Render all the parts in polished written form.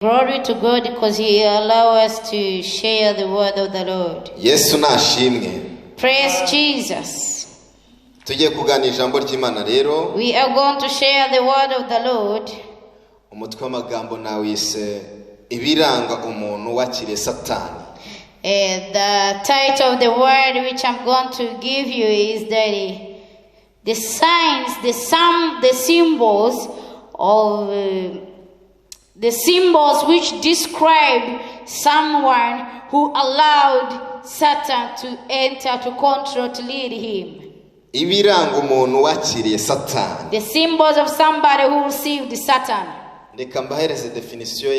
Glory to God because He allows us to share the word of the Lord. Yesu nashimwe. Praise Jesus. Tugiye kuganira ijambo ry'Imana rero. We are going to share the word of the Lord. Umutwe w'amagambo nawise ibiranga umuntu wakiriye Satani. The title of the word which I'm going to give you is the signs, the symbols of the symbols which describe someone who allowed Satan to enter, to control, to lead him. Ibiranga umuntu wakiriye Satani. The symbols of somebody who received Satan. Reka mbahereze definition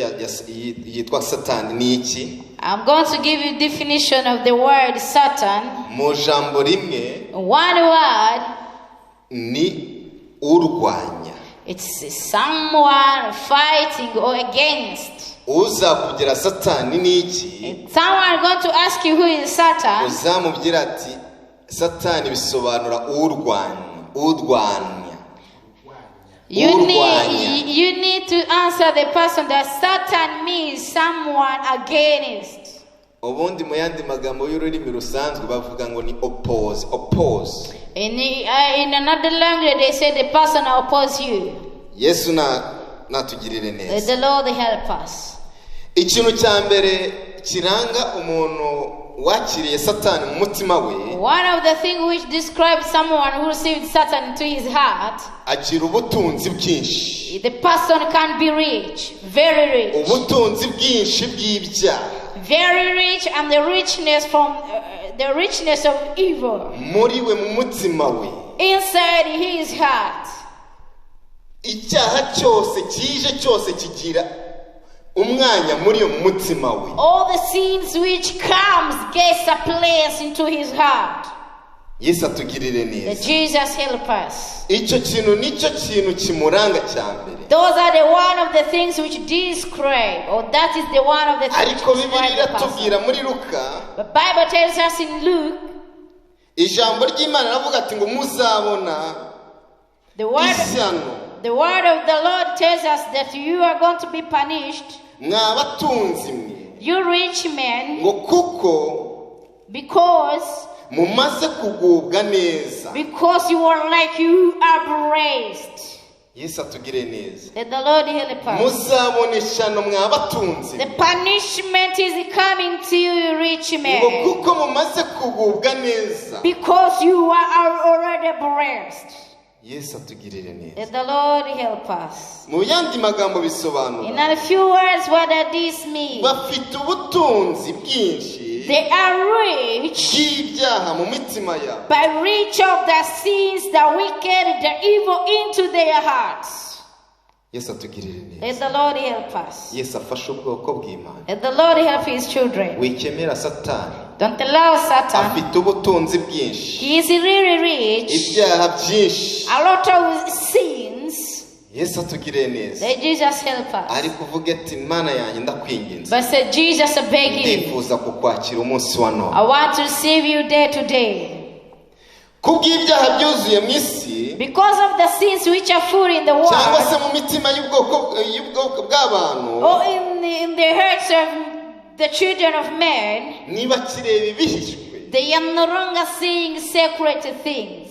yitwa Satani ni iki? I'm going to give you definition of the word Satan. Mu jambo rimwe. One word. Ni urwanya. It's someone fighting or against. Uza kugira Satani ni iki? Someone going to ask you who is Satan. Uzamubwira ati Satani bisobanura urwanya. You need to answer the person that Satan means someone against. Ubundi mu yandi magambo y'ururimi rusanzwe bavuga ngo ni oppose. In another language they say the person oppose you. Yesu natugirire neza. The Lord help us. Ikintu cya mbere kiranga umuntu wakiriye Satani mu mutima we. One of the things which describes someone who received Satan into his heart. Agira ubutunzi bwinshi. The person can be rich, very rich. Ubutunzi bwinshi bw'ibyaha. Very rich, and the richness from the richness of evil. Muri we mu mutima we. Inside his heart. Icyaha cyose kije cyose kigira umwanya muri mu mutima we. All the sins which comes gets a place into his heart. Yesu atugirire neza. Jesus help us. Icyo kintu nicyo kintu kimuranga cyambere. Those are the one of the things which describe, or that is the one of the things. Ariko Bibiliya iratubwira muri Luka. The Bible tells us in Luke. Ijambo ry'Imana ravuga ati ngo muzabona ishyano. The word of the Lord tells us that you are going to be punished. Mwabatunzi mwe. You rich men. Ngo kuko because mumaze kugubwa neza. Because you are like you are blessed. Yesu atugire neza. Let the Lord help us. Muzabona ishyano mwabatunzi. The punishment is coming to you, rich men. Ngo kuko mumaze kugubwa neza. Because you are already blessed. Yesu atugirire neza. Let the Lord help us. Mu yandi magambo bisobanura. In a few words, what does this mean? Bafite ubutunzi bwinshi. They are rich by rich of the sins, the wicked, the evil into their hearts. Let the Lord help us. Let the Lord help his children. Don't allow Satan. He is really rich. A lot of sins. Let Jesus help us. But say, Jesus, I beg you. I want to receive you day to day. Because of the sins which are full in the world, or in the hearts of the children of men, they are no longer seeing sacred things.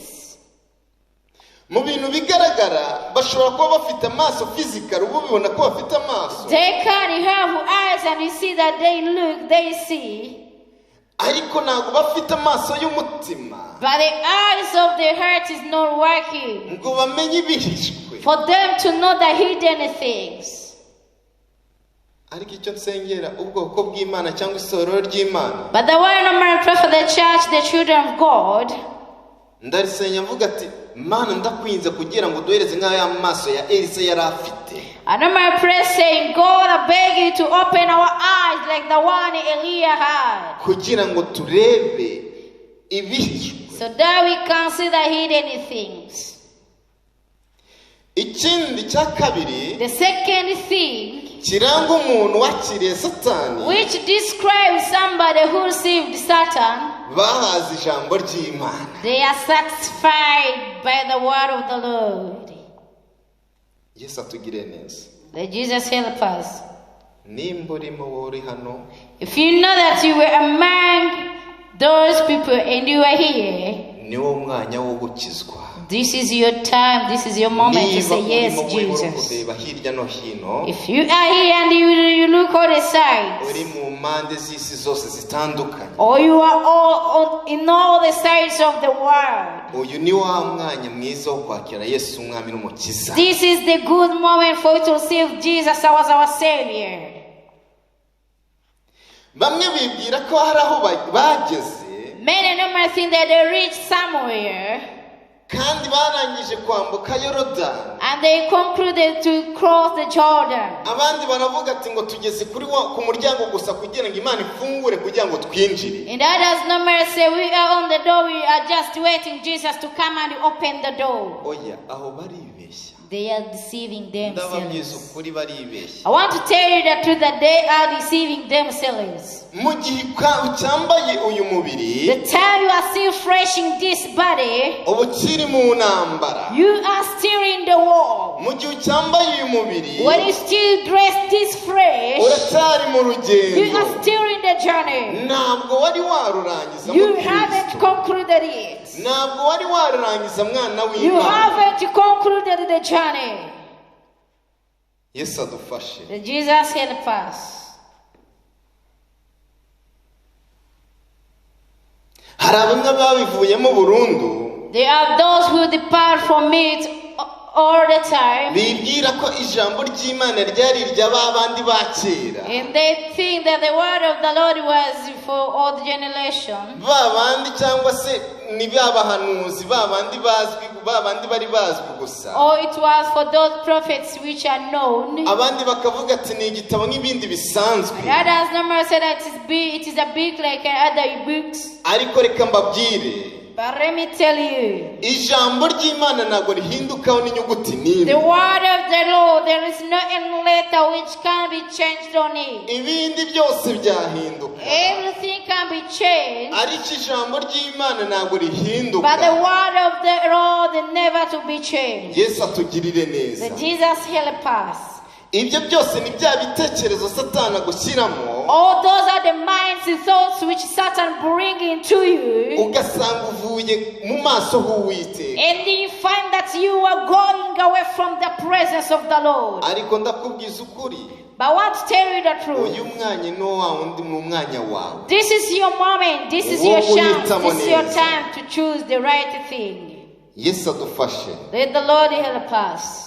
Mu bintu bigaragara bashobora kuba bafite amaso physical ubu bibona ko bafite amaso. They can have eyes and you see that they look, they see. Ariko ntabwo bafite amaso y'umutima. But the eyes of the heart is not working. Ngo bamenye ibihishwe. For them to know the hidden things. Ariko icyo nsengera ubwoko bw'Imana cyangwa isororo ry'Imana. But the one I pray for the church, the children of God. Ndarisenya mvuga ati Mana ndakwinze kugira ngo duhereze nk'aya maso ya Elisa yari afite. And my prayer saying, God, I beg you to open our eyes like the one Elijah had. Kugira ngo turebe ibihishwe. So that we can see the hidden things. Ikindi cya kabiri. The second thing. Kiranga umuntu wakiriye Satani. Which describes somebody who received Satan. Bahaze ijambo ry'Imana. They are satisfied by the word of the Lord. Yesu atugire neza. Let Jesus help us. if you know that you were among those people and you are here, this is your time, this is your moment to say yes, Jesus. If you are here and you look on the sides, or you are all in all the sides of the world, this is the good moment for you to receive Jesus as our Savior. Many numbers think that they reached somewhere and they concluded to cross the Jordan. And others numbers say we are on the door, we are just waiting Jesus to come and open the door. They are deceiving themselves. I want to tell you the truth that they are deceiving themselves. The time you are still fresh in this body, you are still in the war. When you still dress this fresh, you are still in the journey. You haven't concluded it. You haven't concluded the journey. Jesus help us. There are those who depart from it all the time, and they think that the word of the Lord was for all the generation. Or it was for those prophets which are known. Others numbers say that it is a book like other books. But let me tell you, the word of the Lord, there is no any letter which can be changed on it. Everything can be changed, but the word of the Lord is never to be changed. That Jesus help us. All those are the minds and thoughts which Satan brings into you, and then you find that you are going away from the presence of the Lord. But I want to tell you the truth. This is your moment, this is your chance, this is your time to choose the right thing. Let the Lord help us.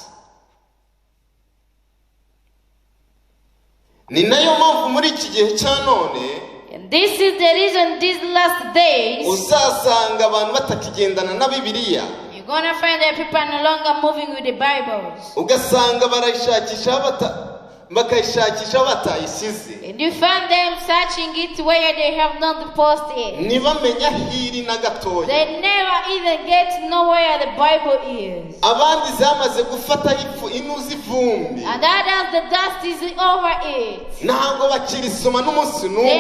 And this is the reason these last days you're going to find that people are no longer moving with the Bibles. And you find them searching it where they have not posted it. They never even get to know where the Bible is. And others, the dust is over it. They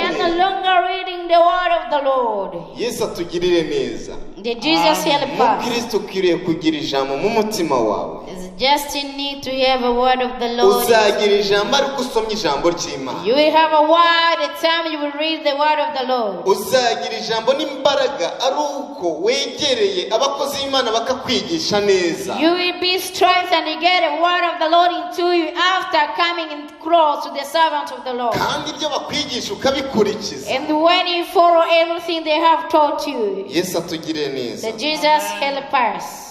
are no longer reading the word of the Lord. The Jesus help us. It's just in need to have a word of the Lord. You will have a word the time you will read the word of the Lord. You will be strengthened and get a word of the Lord into you after coming in close to the servant of the Lord. And when you follow everything they have taught you, that Jesus help us.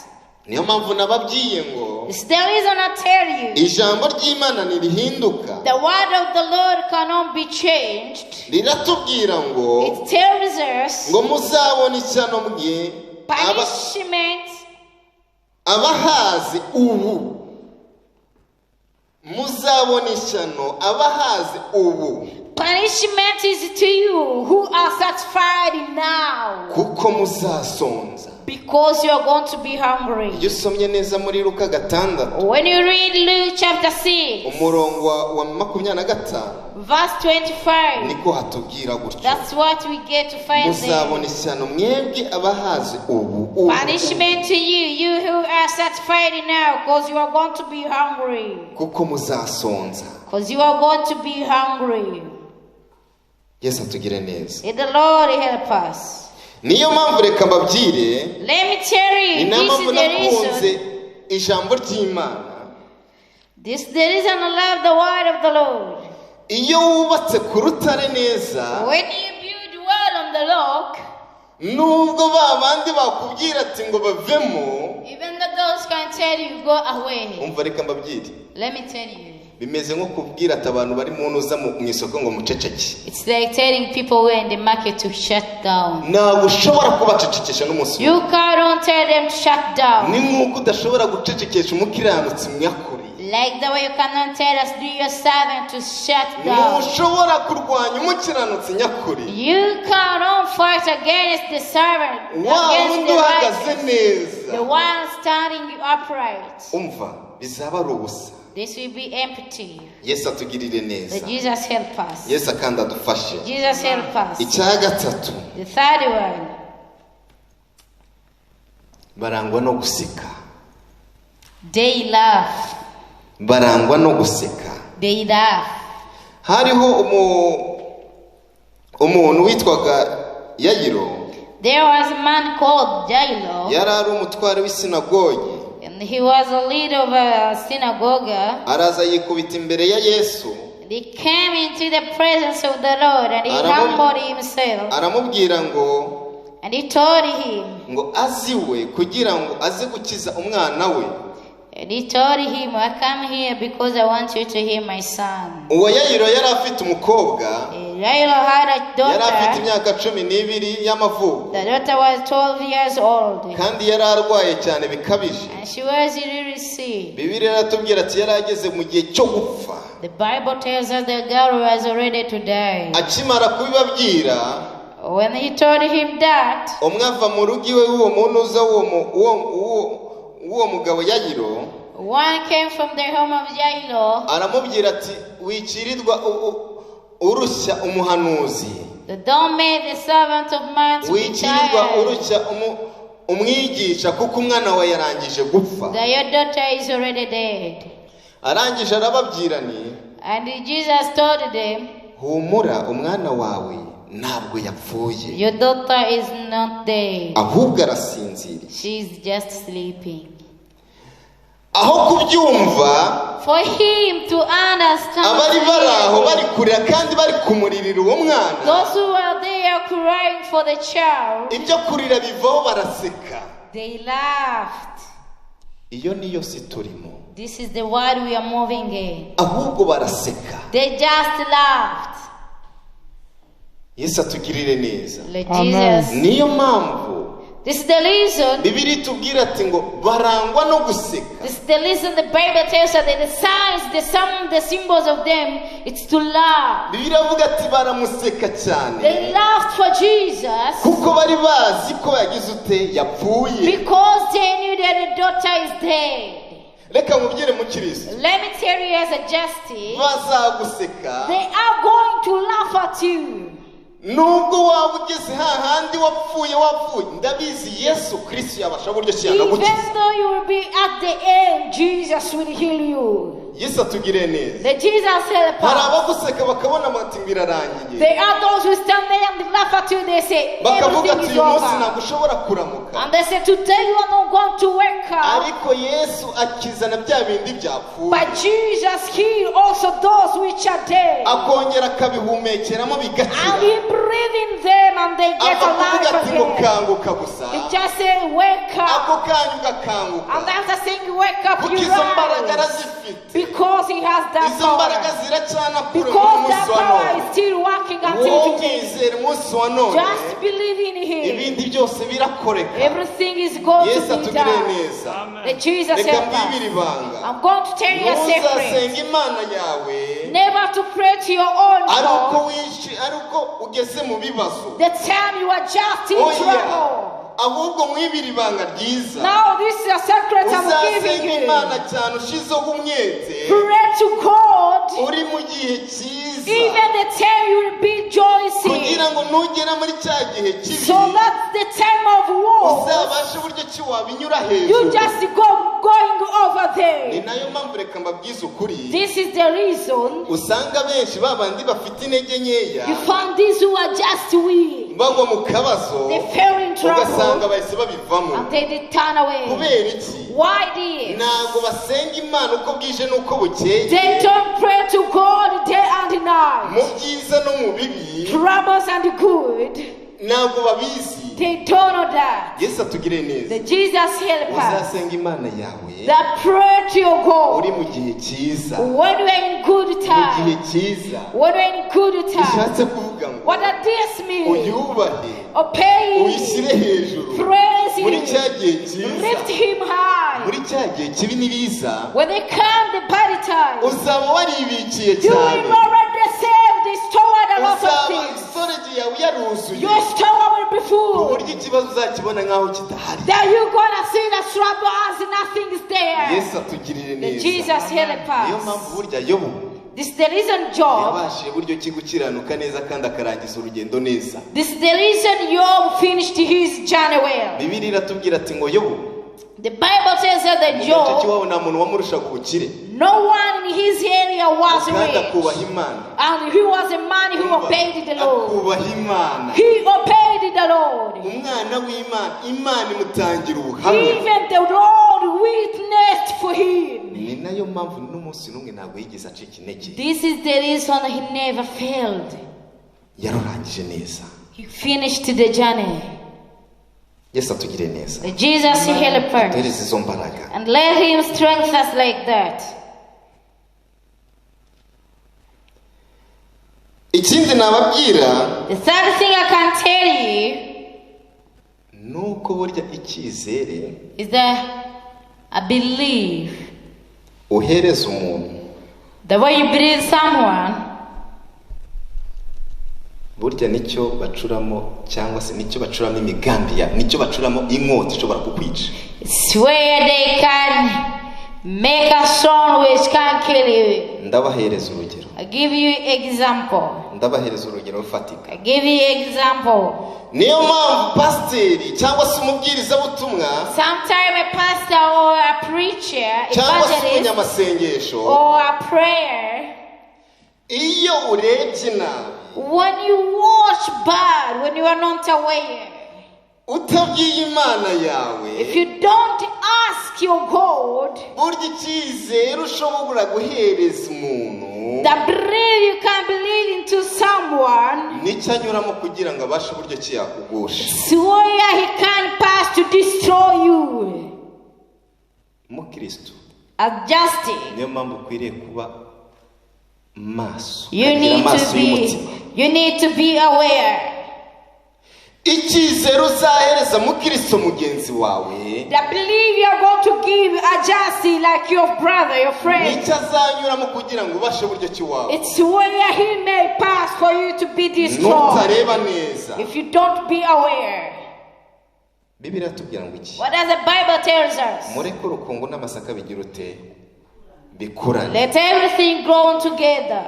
It's the reason I tell you, the word of the Lord cannot be changed. It tells us punishment. Punishment is to you who are satisfied now, because you are going to be hungry. When you read Luke chapter 6, verse 25, that's what we get to find there. Punishment to you, you who are satisfied now, because you are going to be hungry. Kuko muzasonza. Because you are going to be hungry. Yesu atugire neza. May the Lord help us. Niyo mpamvu reka mbabwire. Let me tell you, this is the reason. Ijambo ry'Imana. This is the reason I love the word of the Lord. Iyo wubatse ku rutare neza. When you build well on the rock. Nubwo babandi bakubwira ati ngo bavemo. Even the girls can tell you go away. Umva reka mbabwire. Let me tell you. Bimeze nko kubwira ati abantu bari mu ntuza mu isoko ngo muceceke. It's like telling people who are in the market to shut down. Ntabwo ushobora kubacecekesha n'umunsi. You can't tell them to shut down. Ni nk'uko udashobora gucecekesha umukiranutsi mwakuri. Like the way you cannot tell us do your servant to shut down. Ntushobora kurwanya umukiranutsi nyakuri. You cannot fight against the servant. Against the righteous. The one standing upright. Umva bizaba ari ubusa. This will be empty. Yesu atugirire neza. But Jesus help us. Yesu kandi adufashe. Jesus help us. Icya gatatu. The third one. Barangwa no guseka. They laugh. Barangwa no guseka. They laugh. Hariho umuntu witwaga Yayiro. There was a man called Jairo. Yari ari umutware w'isinagogi. And he was a leader of a synagogue. Araza yikubita imbere ya Yesu. He came into the presence of the Lord and he humbled himself. Aramubwira ngo. And he told him. Ngo aziwe kugira ngo aze gukiza umwana we. And he told him, I come here because I want you to heal my son. Uwo Yayiro yari afite umukobwa. Yairo had a daughter. Yari afite imyaka 12 y'amavuko. The daughter was 12 years old. Kandi yari arwaye cyane bikabije. And she was really sick. Bibiliya iratubwira ati yari ageze mu gihe cyo gupfa. The Bible tells us the girl was ready to die. Akimara kubibabwira. When he told him that. Umwe ava mu rugo iwe w'uwo muntu uza uwo mugabo Yayiro. One came from the home of Jairo. Aramubwira ati wikirirwa urushya umuhanuzi. Don't make the servant of man to be tired. Wikirirwa urushya umwigisha kuko umwana we yarangije gupfa. Your daughter is already dead. Arangije arababwira ni. And Jesus told them. Humura umwana wawe ntabwo yapfuye. Your daughter is not dead. Ahubwo arasinzira. She is just sleeping. Aho kubyumva. For him to understand. Abari baraho bari kurira kandi bari kumuririra uwo mwana. Those who are there crying for the child. Ibyo kurira bivaho baraseka. They laughed. Iyo niyo si turimo. This is the world we are moving in. Ahubwo baraseka. They just laughed. Yesu atugirire neza. Jesus. Niyo mpamvu. This is the reason. Bibiliya itubwira ati ngo barangwa no guseka. This is the reason the Bible tells us that the signs, the symbols of them, it's to laugh. Bibiliya ivuga ati baramuseka cyane. They laughed for Jesus. Kuko bari bazi ko yagize ute yapfuye. Because they knew that the daughter is dead. Reka mubwire mu Kristo. Let me tell you as a justice. Bazaguseka. They are going to laugh at you. Nubwo waba ugeze hahandi wapfuye ndabizi Yesu Kristo yabasha buryo cyangwa gukiza. Even though you will be at the end, Jesus will heal you. Yesu atugire neza. The Jesus help us. Hari abaguseka bakabona amati birarangiye. They are those who stand there and laugh at you. They say bakavuga everything ati is uyu munsi over. ntabwo ushobora kuramuka. And they say today you are not going to wake up. Ariko Yesu akizana bya bindi byapfuye. But Jesus healed also those which are dead. Akongera akabihumekeramo bigakira. And he breathed in them and they get alive again. Kanguka gusa. He just said wake up. Ako kanyu gakanguka. And after saying wake up you rise. Because he has that power. Because that power is still working until today. Just believe in him. Everything is going to be done. The Jesus help us. I'm going to tell you a secret. Never to pray to your own God. The time you are just in trouble. Ahubwo mwibira ibanga ryiza. Now this is a secret I'm giving you. Imana cyane ushizeho umwete. Pray to God. Uri mu gihe cyiza. Even the time you will be rejoicing. Kugira ngo ngo nugera muri cya gihe kibi so that's the time of war. uzabashe uburyo ki wabinyura hejuru. You just going over there. Ni nayo mpamvu reka mbabwize ukuri. This is the reason usanga benshi babandi bafite intege nkeya you find these who are just weak. bagwa mu kabazo They fell in trouble ugasanga bahise babivamo. and they turn away. kubera iki? Why this? ntabwo basenga Imana uko bwije n'uko bukeye. They don't pray to God day and night. mu byiza no mu bibi Troubles and good. ntabwo babizi. They don't know that. Yesu atugire neza. The Jesus help us. uzasenga Imana yawe That pray to your God. uri mu gihe cyiza. When we're in good mu gihe time. cyiza When we're in good time. bishatse kuvuga ngo What does this mean? uyubahe Obey. uyishyire hejuru Praise muri Him. cya gihe cyiza. Lift Him high. muri cya gihe kibi nibiza When they come the party time. uzaba waribikiye You cyane. will already save the stored a lot of uzaba things. storage yawe yaruzuye Your store will be ku full. buryo ikibazo uzakibona nk'aho kidahari. Then you're gonna see the trouble as nothing is there. Yesu atugirire The neza. Jesus help niyo us. mpamvu burya Yobu This is the reason Job. yabashije buryo ki gukiranuka neza kandi akarangiza urugendo neza. This is the reason Job finished his journey well. Bibiliya iratubwira ati ngo Yobu The Bible says that mu gace Job, k'iwabo nta muntu wamurushaga ubukire no one in his area was kandi rich. akubaha Imana. And he was a man who obeyed the Lord. akubaha Imana. He obeyed the Lord. umwana w'Imana Imana imutangira ubuhamya. Even the Lord witnessed for him. ni nayo mpamvu n'umunsi n'umwe ntabwo yigeze acika intege. This is the reason he never failed. yarurangije neza. He finished the journey. Yesu atugire neza. The Jesus help us. duhereze izo mbaraga. And let Him strengthen us like that. ikindi nababwira The third thing I can tell you nuko burya icyizere is that I believe. uhereza umuntu The way you believe someone, burya nicyo bacuramo cyangwa se nicyo bacuramo imigambi ya nicyo bacuramo inkota ishobora kukwica. it's where they can make a stone which can kill you. ndabahereza urugero. I give you example. ndabahereza urugero rufatika. I give you example. niyo mpamvu pasiteri cyangwa se umubwirizabutumwa Sometime a pastor or a preacher, cyangwa se evangelist umunyamasengesho or a prayer, iyo urebye nabi when you watch bad, when you are not aware, utabwiye Imana yawe if you don't ask your God, burya icyizere ushobora guhereza umuntu the belief you can believe into someone, nicyo anyuramo kugira ngo abashe uburyo ki yakugusha. where he can pass to destroy you. umukristo Adjusting. niyo mpamvu ukwiriye kuba maso You ukagira need amaso to y'umutima. be aware. icyizere uzahereza mukristo mugenzi wawe The belief you are going to give adjusting like your brother, your friend. nicyo azanyuramo kugira ngo ubashe uburyo ki wawe It's where he may pass for you to be destroyed. nutareba neza. If you don't be aware. Bibiliya iratubwira ngo iki? What does the Bible tells us? mureke urukungu n'amasaka bigira ute bikurane. Let everything grow together.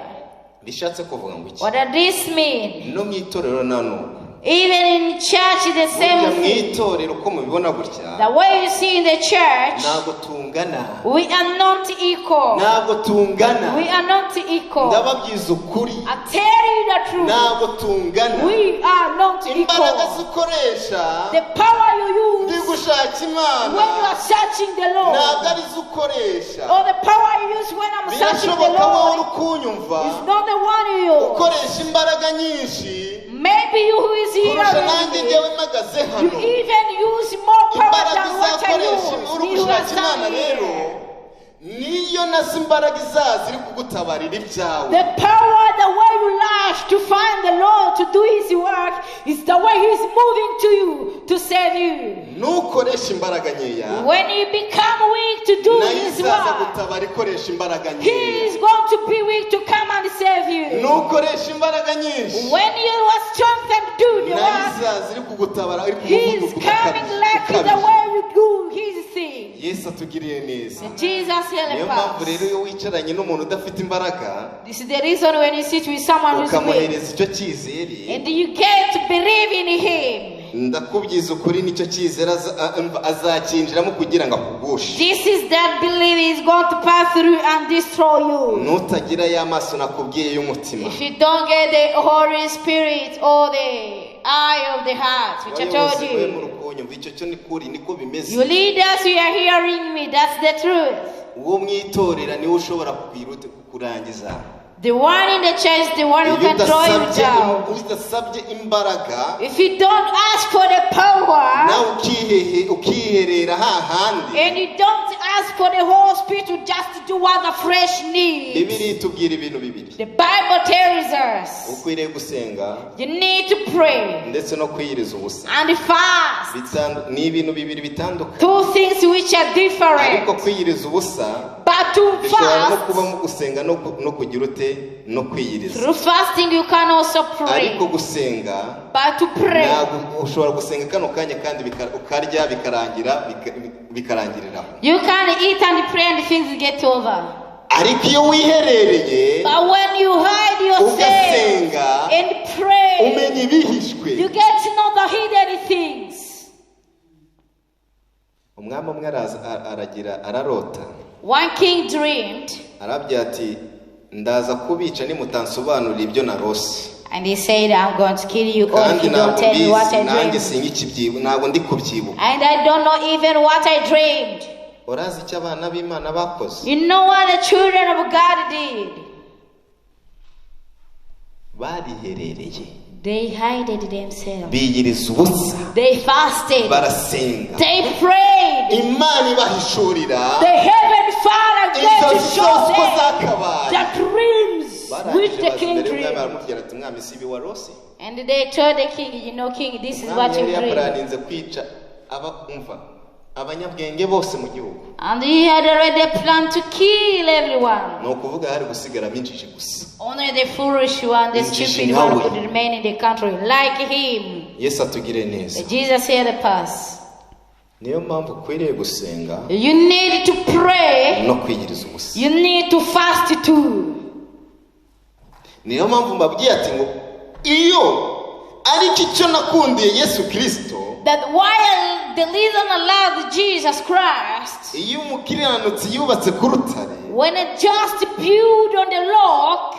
bishatse kuvuga ngo iki? What does this mean? no mu itorero nanuko Even in church, the burya same mu thing. itorero uko mubibona gutya The way you see in the church, ntabwo tungana. we are not equal. ntabwo tungana. We are not equal. ndababwiza ukuri I tell you the truth. ntabwo tungana. We are not imbaraga equal. zikoresha The power you ndi use gushaka when Imana you are searching the Lord, ntabwo ari zo ukoresha. or the power you use when I'm searching the birashoboka wowe uri Lord, kunyumva is not the one you use. ukoresha imbaraga nyinshi Maybe you who is here, kurusha nanjye you ngewe mpagaze hano. even use more power imbaraga than what I izakoresha use. uri Me who gushaka has Imana done rero here. niyo nazo imbaraga izaza iri kugutabarira ibyawe. The power, the way you lash to find the Lord to do His work, is the way He's moving to you to save you. nukoresha imbaraga nkeya When you become weak to do nayo His izaza work, gutabara ikoresha imbaraga He nkeya. is going to be weak to come and save you. nukoresha imbaraga nyinshi When you are strong and do the nayo work, izaza iri kugutabara iri He is kumuvuduko coming like the way you do His thing. Yesu atugiriye neza. Jesus help Niyo mpamvu rero iyo wicaranye n'umuntu udafite imbaraga, this is the reason when you sit with someone who's weak ukamuhereza icyo cyizere, and you get to believe in him, ndakubwiza ukuri nicyo cyizere azakinjiramo kugira ngo akugushe. this is that belief is going to pass through and destroy you. Nutagira ya maso nakubwiye y'umutima, If you don't get the Holy Spirit or the eye of the heart, which I told you, you leaders who are hearing me, that's the truth. uwo mwitorera niwe ushobora kukurangiza. The one in the church, the one who can throw you down. If you don't ask for the power, and you don't ask for the Holy Spirit to just do what the flesh needs, the Bible tells us you need to pray and fast. Two things which are different. But to fast, through fasting you can also pray. But to pray, you can eat and pray and things get over. But when you hide yourself and pray, you get to know the hidden things. One king dreamed, and he said, I'm going to kill you all if you don't tell me what I dreamed. And I don't know even what I dreamed. You know what the children of God did? They hided themselves. They fasted. They prayed. The heavenly Father gave to show them the dreams which the king dreamed. And they told the king, you know, king, this is what you dreamed. And he had already planned to kill everyone. Only the foolish one, the stupid one would remain in the country like him. Jesus said the past. You need to pray. You need to fast too. That while the reason I love Jesus Christ, when I just build on the rock,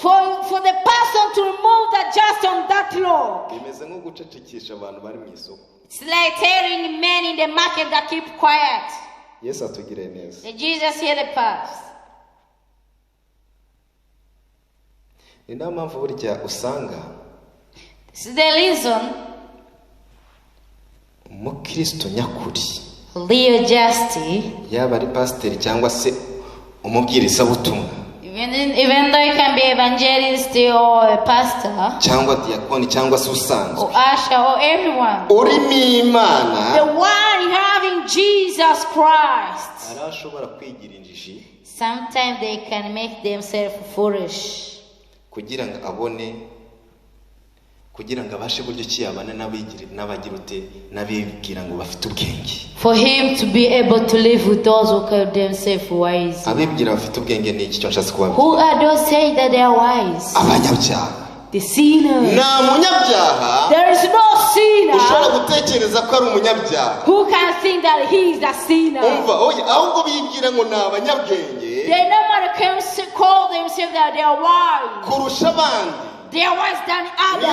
for the person to remove that just on that rock, it's like telling men in the market that keep quiet. Jesus hear the past. This is the reason real justice, even though you can be evangelist or a pastor or usher or everyone, the one having Jesus Christ, sometimes they can make themselves foolish. For him to be able to live with those who call themselves wise. Who are those saying that they are wise? The sinner. There is no sinner who can think that he is a sinner. They normally can call themselves that they are wise. They are wise than others.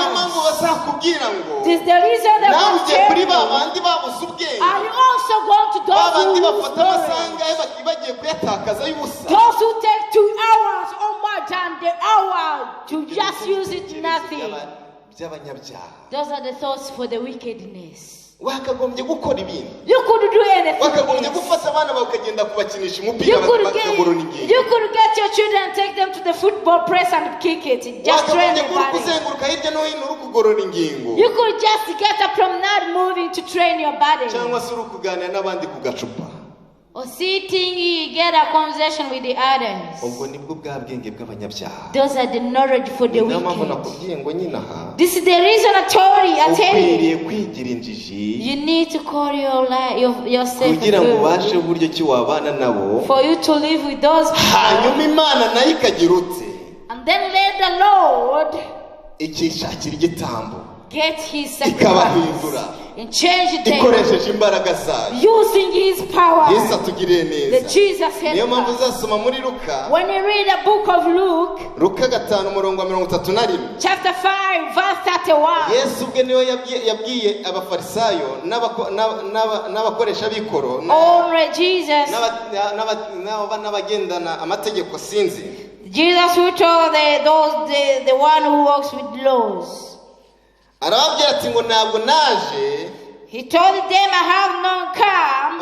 This is the reason that are you also going to those who take 2 hours or more than the hour to just use it nothing. Those are the thoughts for the wickedness. You could do anything. You could get your children and take them to the football press and kick it. Just train the body. You could just get a promenade moving to train your body. Or sitting, you get a conversation with the others. Those are the knowledge for the wicked. This is the reason I tell you. You need to call yourself for you to live with those people. And then let the Lord get his sacrifice and change them using his power. The Jesus help us. When you read the book of Luke, chapter 5 verse 31, only Jesus who told the one who walks with laws. He told them, I have not come.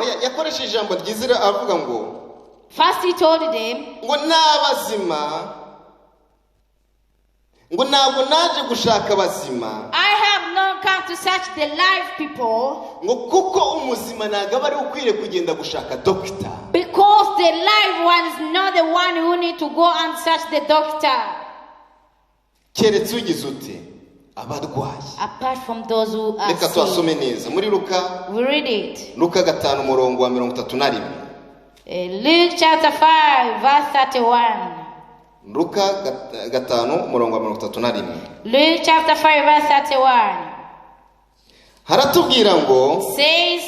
First he told them, I have not come to search the live people, because the live one is not the one who need to go and search the doctor. Apart from those who are sick. We read it. Luke chapter 5 verse 31. Luke chapter 5 verse 31 says,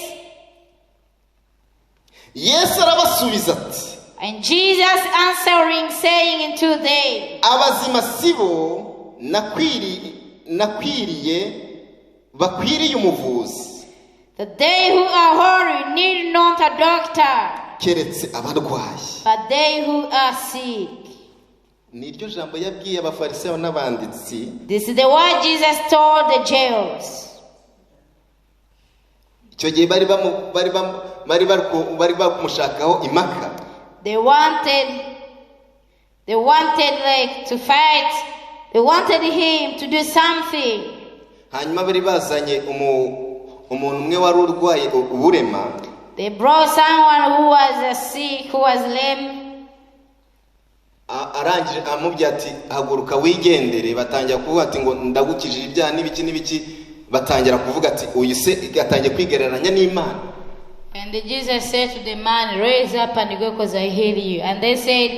and Jesus answering saying unto them, abazima sibo bakwiriye umuvuzi. That they who are holy need not a doctor, keretse abarwayi. But they who are sick. Niryo jambo yabwiye abafarisayo n'abanditsi. This is the word Jesus told the Jews. Icyo gihe bari bakumushakaho impaka. They wanted like to fight. They wanted him to do something. Hanyuma bari bazanye umuntu umwe wari urwaye uburema. They brought someone who was sick, who was lame. Arangije amubye ati haguruka wigendere, batangira kuvuga ati ngo ndagukijije ibyaha n'ibiki batangira kuvuga ati uyu se atangiye kwigereranya n'Imana. And Jesus said to the man, raise up and go because I heal you. And they said,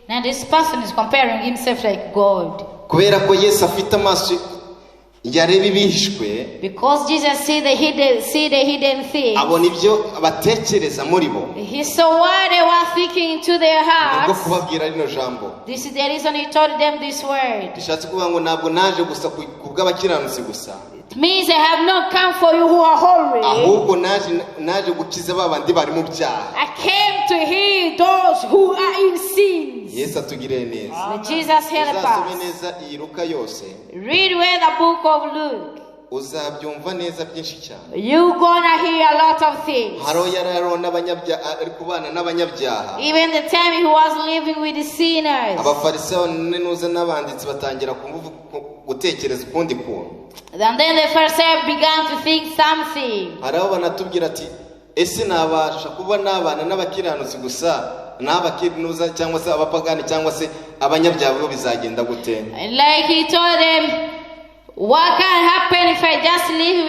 now this person is comparing himself like God. Kubera ko Yesu afite amaso yareba ibihishwe. Because Jesus see the hidden things. Abona ibyo batekereza muri bo. He saw what they were thinking into their hearts. Ngo kubabwira rino jambo. This is the reason he told them this word. Bishatse kuvuga ngo ntabwo naje gusa kubw'abakiranutsi gusa. It means I have not come for you who are holy. Ahubwo naje gukiza babandi bari mu byaha. I came to heal those who are in sins. Yesu atugirire neza. Jesus help us. Uzasome neza iyi Luka yose. Read where the book of Luke. Uzabyumva neza byinshi cyane. You gonna hear a lot of things. Haro yararo n'abanyabyaha ari kubana n'abanyabyaha. Even the time he was living with the sinners. Abafarisayo n'uze n'abanditsi batangira gutekereza ukundi kuntu. And then the Pharisees began to think something. Haraho banatubwira ati ese nabasha kuba nabana n'abakiranutsi gusa n'abakinuza cyangwa se abapagani cyangwa se abanyabyaha bo bizagenda gute? Like he told them, what can happen if I just live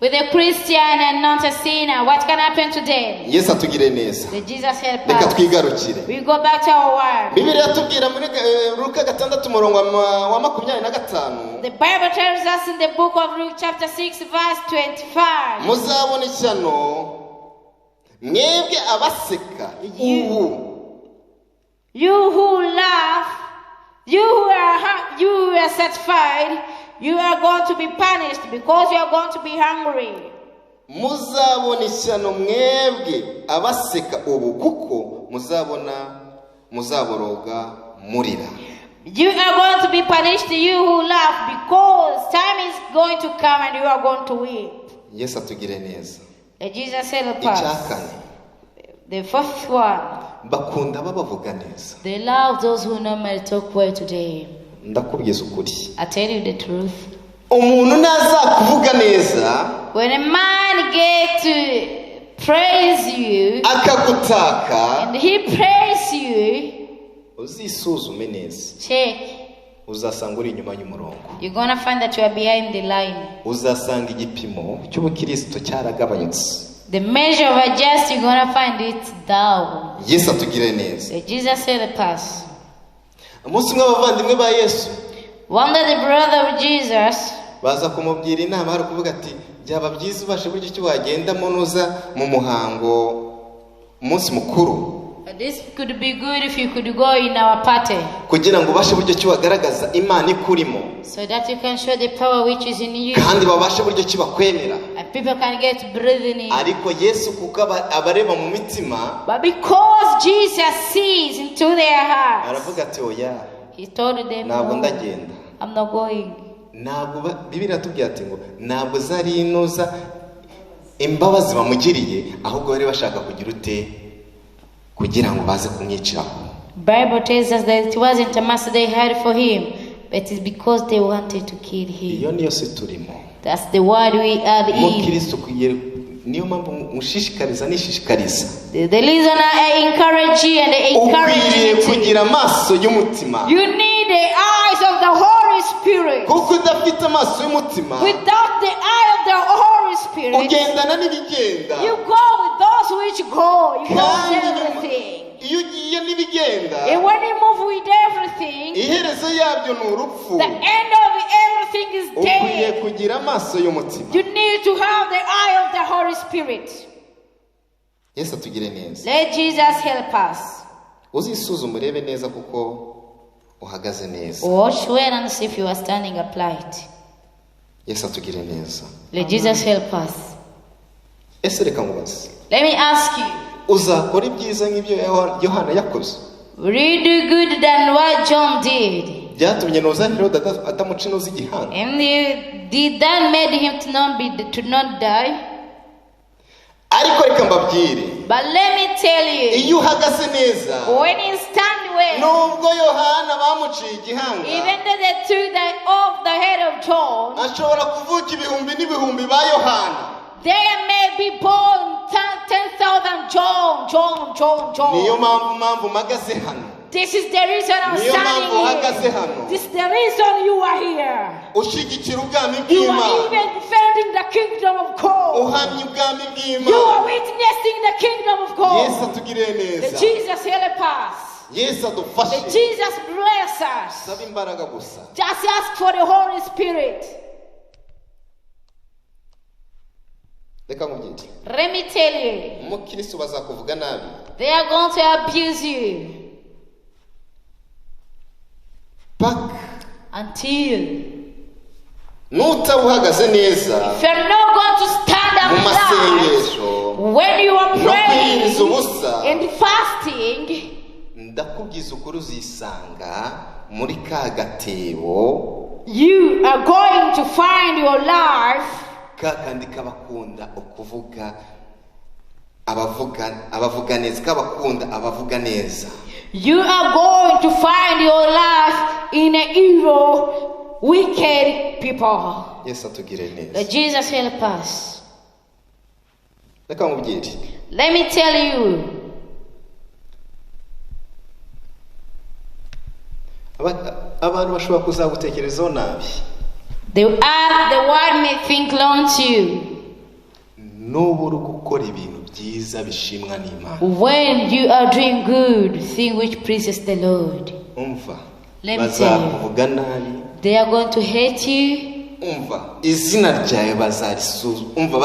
with a Christian and not a sinner? What can happen to them? Yesu atugire neza. Jesus help us. Reka twigarukire. We go back to our word. Bibiliya atubwira muri Luka 6:25. The Bible tells us in the book of Luke chapter 6 verse 25. Muzabona ishyano mwebwe abaseka ubu. You who laugh, you who are satisfied, you are going to be punished because you are going to be hungry. Muzabona ishyano mwebwe abaseka ubu kuko muzaboroga murira. You are going to be punished, you who laugh, because time is going to come and you are going to weep. Yesu atugire neza. Jesus help us. The fourth one. Bakunda babavuga neza. They love those who normally talk well today. Ndakubwiza ukuri. I tell you the truth. Umuntu naza kuvuga neza. When a man get to praise you akagutaka and he praise you, uzisuzume neza, check. uzasanga uri inyuma y'umurongo. You're gonna find that you are behind the line. Uzasanga igipimo cy'ubukristo cyaragabanyutse. The measure of a just, you're gonna find it down. Yesu atugire neza. Jesus help us. Umunsi umwe abavandimwe ba Yesu, One day the brother of Jesus baza kumubwira inama, hari kuvuga ati byaba byiza ubashe buryo ki wagendamo nuza mu muhango umunsi mukuru. This could be good if you could go in our party, kugira ngo ubashe buryo ki wagaragaza Imana ikurimo, so that you can show the power which is in you, kandi babashe buryo ki bakwemera. and people can get breathing in. Ariko Yesu kuko abareba mu mitima, But because Jesus sees into their hearts, aravuga ati oya, he told them, ntabwo no, ndagenda. I'm not going. Ntabwo Bibiliya atubwira ati ngo ntabwo zari inoza imbabazi bamugiriye, ahubwo bari bashaka kugira ute kugira ngo baze kumwiciraho. Bible tells us that it wasn't a mercy they had for him, but it's because they wanted to kill him. Iyo niyo si turimo. That's the word we are in. Umukristo kugiye, niyo mpamvu mushishikariza nishishikariza. The reason I encourage you and I encourage you kugira amaso y'umutima. You need the eyes of the Holy Spirit. Kuko udafite amaso y'umutima, without the eye of the Holy Spirit, ugendana n'ibigenda. You go with those which go. You go with everything. Iyo ugiye n'ibigenda, and when you move with everything, iherezo yabyo ni urupfu. The end of everything is death. Ukwiye kugira amaso y'umutima. You need to have the eye of the Holy Spirit. Yesu atugire neza. Let Jesus help us. Uzisuzume urebe neza kuko uhagaze neza. Watch well and see if you are standing upright. Yesu atugire neza. Let Jesus help us. Ese reka ngubaze. Let me ask you. Uzakora ibyiza nk'ibyo Yohana yakoze? Will you do good than what John did? Byatumye noza Herode atamuca inoze igihanga. And did that made him to not die? Ariko reka mbabwire. But let me tell you. Iyo uhagaze neza. When you stand well. Nubwo Yohana bamuciye igihanga. Even though they took off the head of John. Ashobora kuvuka ibihumbi n'ibihumbi ba Yohana. There may be born 10,000 John. Niyo mpamvu magaze hano. This is the reason I'm standing here. This is the reason you are here. Ushigikira ubwami You bw'Imana. are even defending the kingdom of God. Uhamya ubwami bw'Imana. You are witnessing the kingdom of God. Yesu atugire neza. Jesus help us. Yesu adufashe. Jesus bless us. Saba imbaraga gusa. Just ask for the Holy Spirit. Reka nkubwire. Let me tell you. Umukristo bazakuvuga nabi. They are going to abuse you. Until nutabuhagaze neza, if you're not going to stand up when you are praying and fasting, ndakubwiza ukuri uzisanga muri ka gatebo, you are going to find your life kakandi kabakunda ukuvuga abavuga neza, kabakunda abavuga neza. You are going to find your life in an evil, wicked people. Yes, atugire neza. Let Jesus help us. Reka nkubwire. Let me tell you. Abantu bashobora kuzagutekerezaho nabi. The world may think wrong to you. Nubu uri gukora ibintu byiza bishimwa n'Imana. When you are doing good, thing which pleases the Lord. Umva. Let me tell you. They are going to hate you. Umva. Izina ryawe bazarisuza. Umva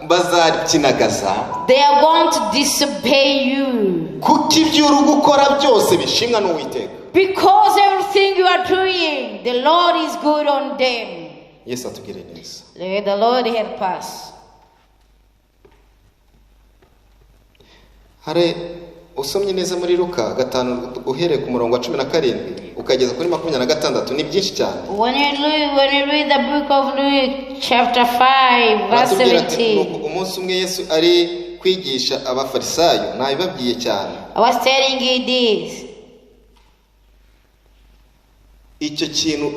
bazarikinagaza. They are going to disobey you. Kuko ibyo uri gukora byose bishimwa n'Uwiteka. Because everything you are doing, the Lord is good on them. Yes, atugire neza. Let the Lord help us. Hare usomye neza muri Luka 5 uhereye ku murongo wa 17 ukageza kuri 26 ni byinshi cyane. When you read the book of Luke chapter 5 verse 17. Umunsi umwe Yesu ari kwigisha abafarisayo nabibabwiye cyane. I was telling you this. Icyo kintu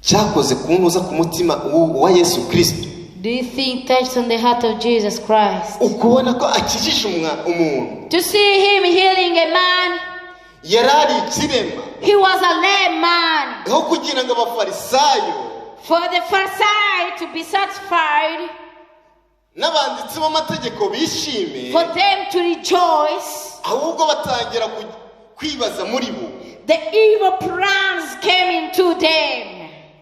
cyakoze kunuza ku mutima wa Yesu Kristo. Do you think touched on the heart of Jesus Christ? ukubona ko akijije umuntu. To see him healing a man. Yarari ikirema. He was a lame man. Aho kugira ngo abafarisayo, for the Pharisee to be satisfied, n'abanditsi b'amategeko bishime, for them to rejoice, ahubwo batangira kwibaza muri bo. The evil plans came into them.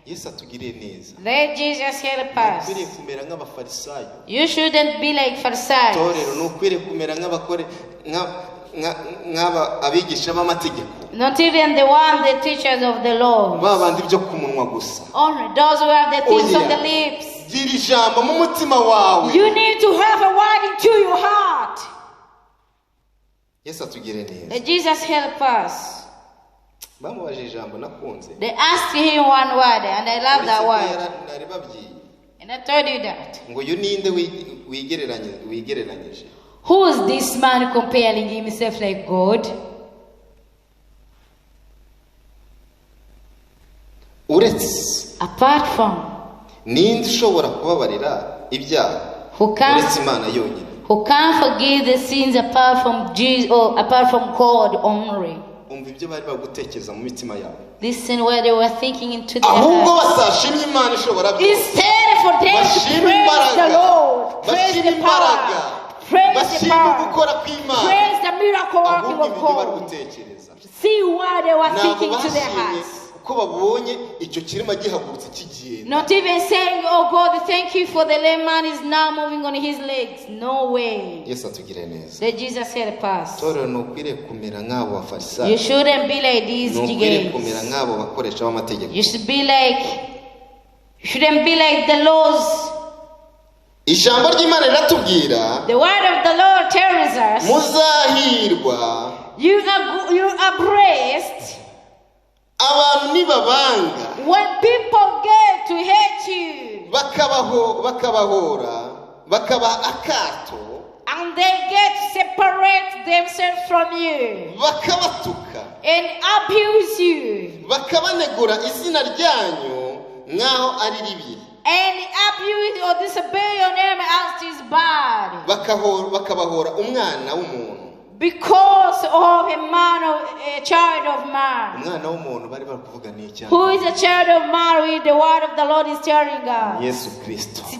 Yesu atugiriye neza. Let Jesus help us. Ukwiriye kumera nk'abafarisayo. You shouldn't be like Pharisees. Torero nukwiriye kumera nk'abakore nk'aba abigisha b'amategeko. Not even the teachers of the law. Babandi byo kumunwa gusa. Only those who have the things on the lips. Gira ijambo mu mutima wawe. You need to have a word into your heart. Yesu atugiriye neza. Let Jesus help us. Bamubaje ijambo nakunze. They asked him one word and I love that word. And I told you that. Ngo uyu ninde wigereranyije? Who is this man comparing himself like God? Uretse. Apart from. Ninde ushobora kubabarira ibyaha? Uretse Imana yonyine. Who can forgive the sins apart from Jesus or apart from God only? Listen where they were thinking into their hearts. Instead for them to praise the Lord, praise the power, praise the praise the miracle working of God. See what they were thinking to their hearts. Not even saying, oh God, thank you for the lame man is now moving on his legs. No way. Let Jesus help us. You shouldn't be like these giants. You shouldn't be like the laws. The word of the Lord tells us, you are blessed when people get to hate you and they get to separate themselves from you and abuse you and abuse or disobey your name as it is bad because of a child of man. Who is a child of man? With the word of the Lord is telling us. It's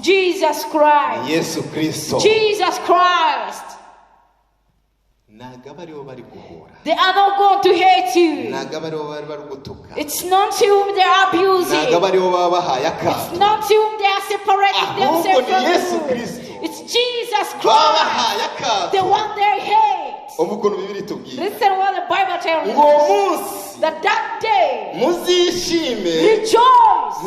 Jesus Christ. Jesus Christ. They are not going to hate you. It's not whom they are abusing. It's not whom they are separating themselves from you. It's Jesus Christ, the one they hate. Listen what the Bible tells us. That day, rejoice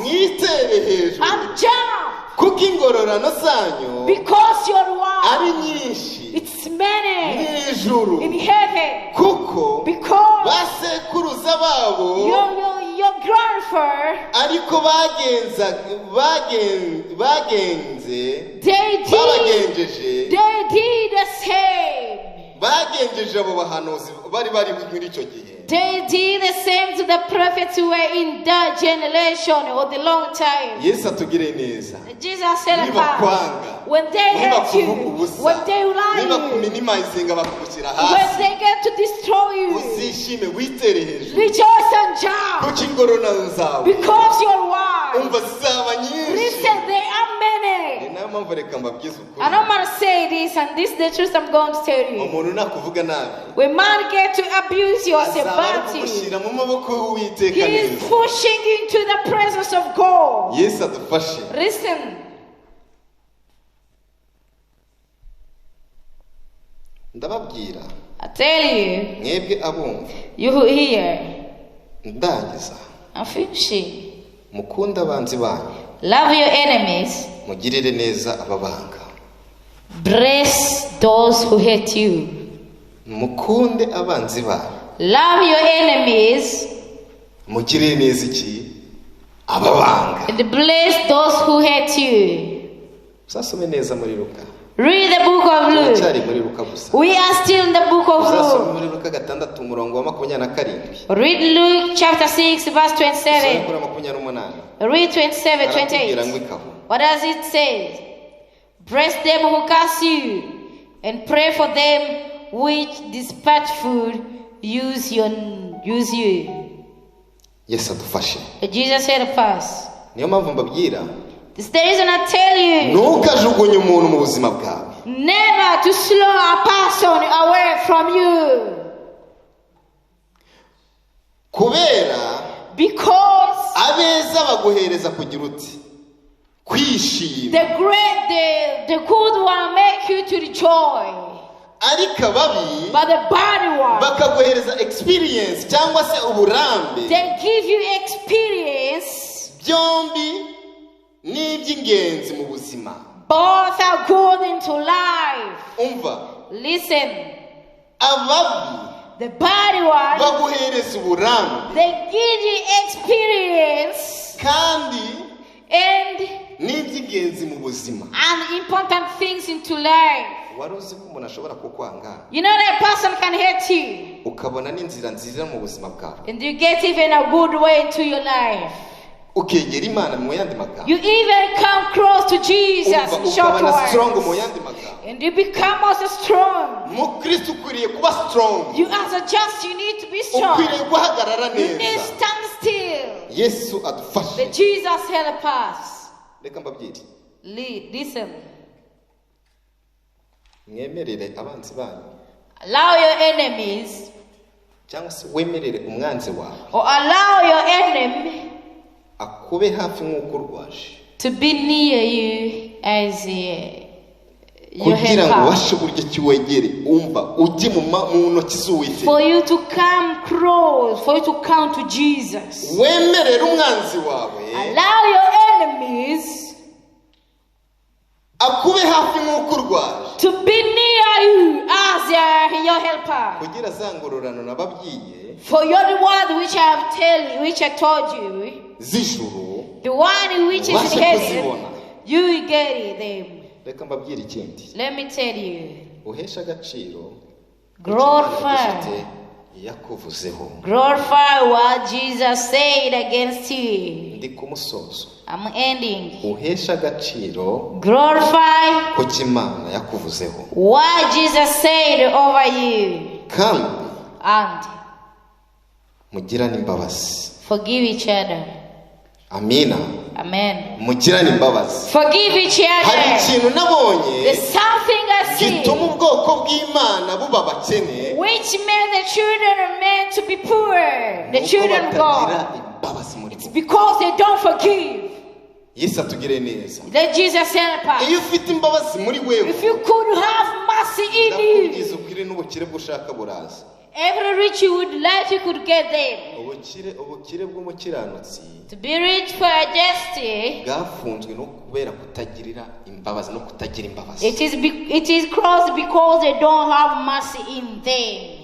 and jump. Because your reward, it's many in heaven. Because your grandfather, they did the same. They did the same to the prophets who were in that generation or the long time. Jesus said, when they hate you, when they lie you, when they get to destroy you, rejoice and jump. Because your wife, listen, they are many. I don't want to say this, and this is the truth I'm going to tell you. When man gets to abuse you or say bad to you, he is pushing into the presence of God. Listen. I tell you who hear, I'm finishing. Love your enemies. Bless those who hate you. Love your enemies. And bless those who hate you. Read the book of Luke. We are still in the book of Luke. Read Luke chapter 6 verse 27. Read 27, 28. What does it say? Bless them who curse you, and pray for them which despitefully use you. Yesu adufashe. Jesus help us. Niyo mpamvu mbabwira. This is the reason I tell you. Ntukajugunye umuntu mu buzima bwawe. Never to slow a person away from you. Kubera. Because. Abeza baguhereza kugira uti. Kwishima. The good one make you to rejoice. Ariko babi. But the bad one. Bakaguhereza experience cyangwa se uburambe. They give you experience. Byombi ni iby'ingenzi mu buzima. Both are good into life. Umva. Listen. Ababi. The bad one. Baguhereza uburambe. They give you experience. Kandi. And n'iby'ingenzi mu buzima. And important things into life. Wari uzi ko umuntu ashobora kukwanga. You know that person can hate you. Ukabona n'inzira nziza mu buzima bwawe. And you get even a good way into your life. Ukegera Imana mu yandi magambo. You even come close to Jesus in short words. Strong mu yandi magambo. And you become also strong. Mu Kristo ukwiriye kuba strong. You as a just, you need to be strong. Ukwiriye guhagarara neza. You need to stand still. Yesu adufashe. But Jesus help us. Reka mbabwire. Listen. Mwemerere abanzi banyu. Allow your enemies. Cyangwa se wemerere umwanzi wawe. Or allow your enemy. Akube hafi nk'uko urwaje. To be near you as your kugira ngo washe buryo kiwegere umva ujye mu ntoki z'Uwiteka. For you to come close, for you to come to Jesus. Wemerere umwanzi wawe. Allow your enemies. Akube hafi nk'uko urwaje. To be near you as your helper. Kugira zangororano nababwiye. For your reward which I told you. Z'ijuru. The one which is in heaven. You will get them. Reka mbabwire ikindi. Let me tell you. Uhesha agaciro. Glorify. Yakuvuzeho. Glorify what Jesus said against you. Ndi kumusozo. I'm ending. Uhesha agaciro. Glorify. Kuko Imana yakuvuzeho. What Jesus said over you. Kandi. And. Mugirane imbabazi. Forgive each other. Amina. Amen. Mugirane imbabazi. Forgive each other. Hari ikintu nabonye. There's something I see. Gituma ubwoko bw'Imana buba bakene. Which made the children of men to be poor. The children of God. It's because they don't forgive. Yesu atugire neza. Let Jesus help us. Iyo ufite imbabazi muri wewe. If you could have mercy in you. Ndakubwiza ukuri n'ubukire bw'ushaka buraza. Every rich you would like, you could get them. Ubukire bw'umukiranutsi. To be rich for a justice. Bwafunzwe no kubera kutagirira imbabazi no kutagira imbabazi. It is closed because they don't have mercy in them.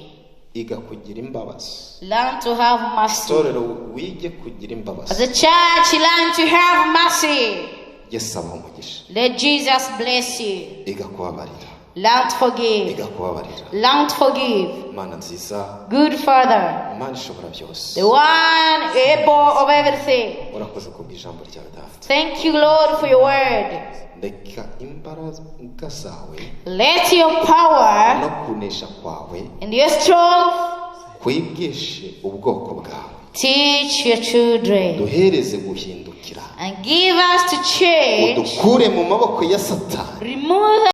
Iga kugira imbabazi. Learn to have mercy. Torero wige kugira imbabazi. As a church, learn to have mercy. Yesu abahe umugisha. Let Jesus bless you. Iga kubabarira. Learn to forgive. Iga kubabarira. Learn to forgive. Mana nziza. Good Father. Imana ishobora byose. The one able of everything. Urakoze kubw'ijambo ryawe Data. Thank you, Lord, for your word. Reka imbaraga zawe. Let your power no kunesha kwawe and your strength kwigishe ubwoko bwawe. Teach your children. Duhereze guhindukira. And give us to change. Udukure mu maboko ya Satani. Remove